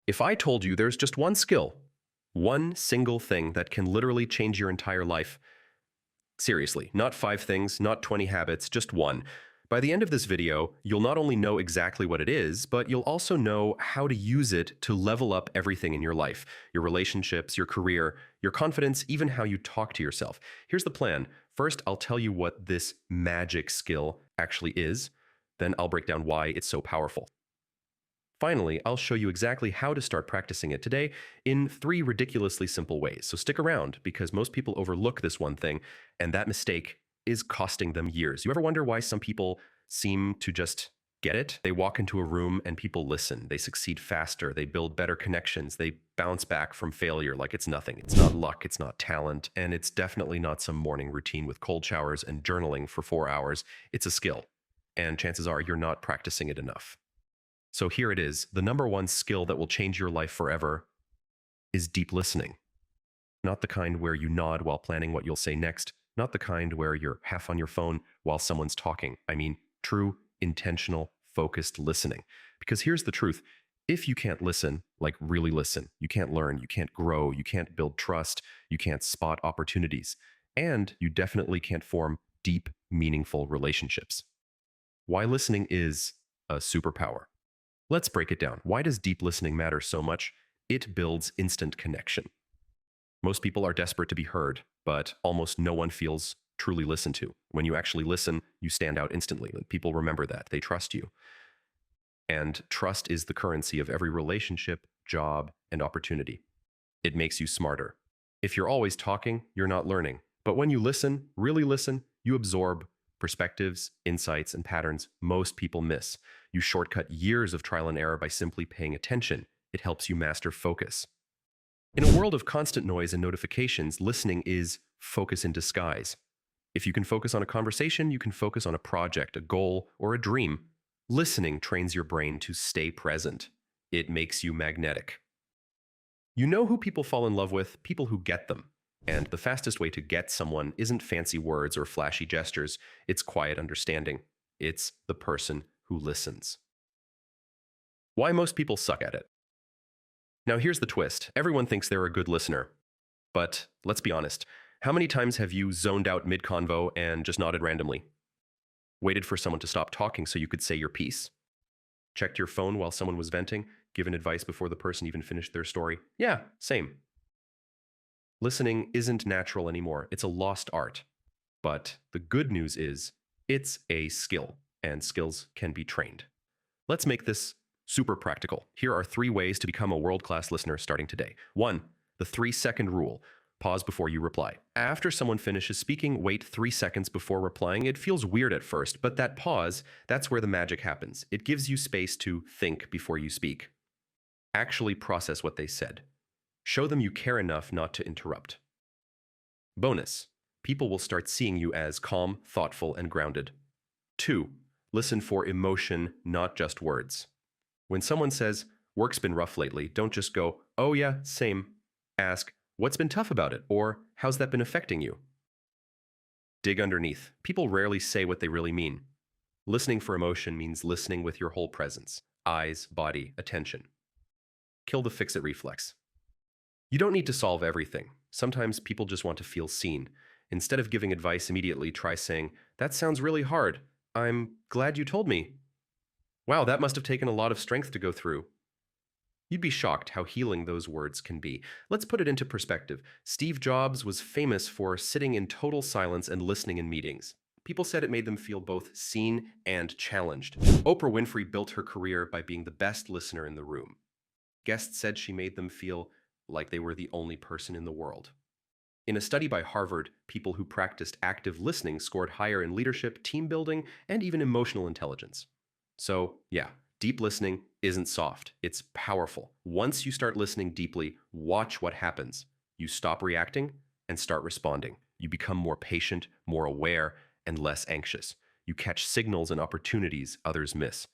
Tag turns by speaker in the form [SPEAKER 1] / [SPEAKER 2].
[SPEAKER 1] If I told you there's just one skill, one single thing that can literally change your entire life, seriously, not 5 things, not 20 habits, just one. By the end of this video, you'll not only know exactly what it is, but you'll also know how to use it to level up everything in your life, your relationships, your career, your confidence, even how you talk to yourself. Here's the plan. First, I'll tell you what this magic skill actually is. Then I'll break down why it's so powerful. Finally, I'll show you exactly how to start practicing it today in 3 ridiculously simple ways. So stick around because most people overlook this one thing, and that mistake is costing them years. You ever wonder why some people seem to just get it? They walk into a room and people listen. They succeed faster. They build better connections. They bounce back from failure like it's nothing. It's not luck. It's not talent. And it's definitely not some morning routine with cold showers and journaling for 4 hours. It's a skill. And chances are you're not practicing it enough. So here it is. The number one skill that will change your life forever is deep listening. Not the kind where you nod while planning what you'll say next. Not the kind where you're half on your phone while someone's talking. I mean, true, intentional, focused listening. Because here's the truth. If you can't listen, like really listen, you can't learn, you can't grow, you can't build trust, you can't spot opportunities, and you definitely can't form deep, meaningful relationships. Why listening is a superpower. Let's break it down. Why does deep listening matter so much? It builds instant connection. Most people are desperate to be heard, but almost no one feels truly listened to. When you actually listen, you stand out instantly. People remember that. They trust you. And trust is the currency of every relationship, job, and opportunity. It makes you smarter. If you're always talking, you're not learning. But when you listen, really listen, you absorb perspectives, insights, and patterns most people miss. You shortcut years of trial and error by simply paying attention. It helps you master focus. In a world of constant noise and notifications, listening is focus in disguise. If you can focus on a conversation, you can focus on a project, a goal, or a dream. Listening trains your brain to stay present. It makes you magnetic. You know who people fall in love with? People who get them. And the fastest way to get someone isn't fancy words or flashy gestures, it's quiet understanding. It's the person who listens. Why most people suck at it. Now here's the twist. Everyone thinks they're a good listener. But let's be honest, how many times have you zoned out mid-convo and just nodded randomly? Waited for someone to stop talking so you could say your piece? Checked your phone while someone was venting? Given advice before the person even finished their story? Yeah, same. Listening isn't natural anymore. It's a lost art. But the good news is, it's a skill, and skills can be trained. Let's make this super practical. Here are 3 ways to become a world-class listener starting today. 1. The 3-second rule. Pause before you reply. After someone finishes speaking, wait 3 seconds before replying. It feels weird at first, but that pause, that's where the magic happens. It gives you space to think before you speak. Actually process what they said. Show them you care enough not to interrupt. Bonus. People will start seeing you as calm, thoughtful, and grounded. 2. Listen for emotion, not just words. When someone says, "Work's been rough lately," don't just go, "Oh yeah, same." Ask, "What's been tough about it?" Or, "How's that been affecting you?" Dig underneath. People rarely say what they really mean. Listening for emotion means listening with your whole presence. Eyes, body, attention. Kill the fix-it reflex. You don't need to solve everything. Sometimes people just want to feel seen. Instead of giving advice immediately, try saying, "That sounds really hard. I'm glad you told me." Wow, that must have taken a lot of strength to go through. You'd be shocked how healing those words can be. Let's put it into perspective. Steve Jobs was famous for sitting in total silence and listening in meetings. People said it made them feel both seen and challenged. Oprah Winfrey built her career by being the best listener in the room. Guests said she made them feel like they were the only person in the world. In a study by Harvard, people who practiced active listening scored higher in leadership, team building, and even emotional intelligence. So, yeah, deep listening isn't soft. It's powerful. Once you start listening deeply, watch what happens. You stop reacting and start responding. You become more patient, more aware, and less anxious. You catch signals and opportunities others miss.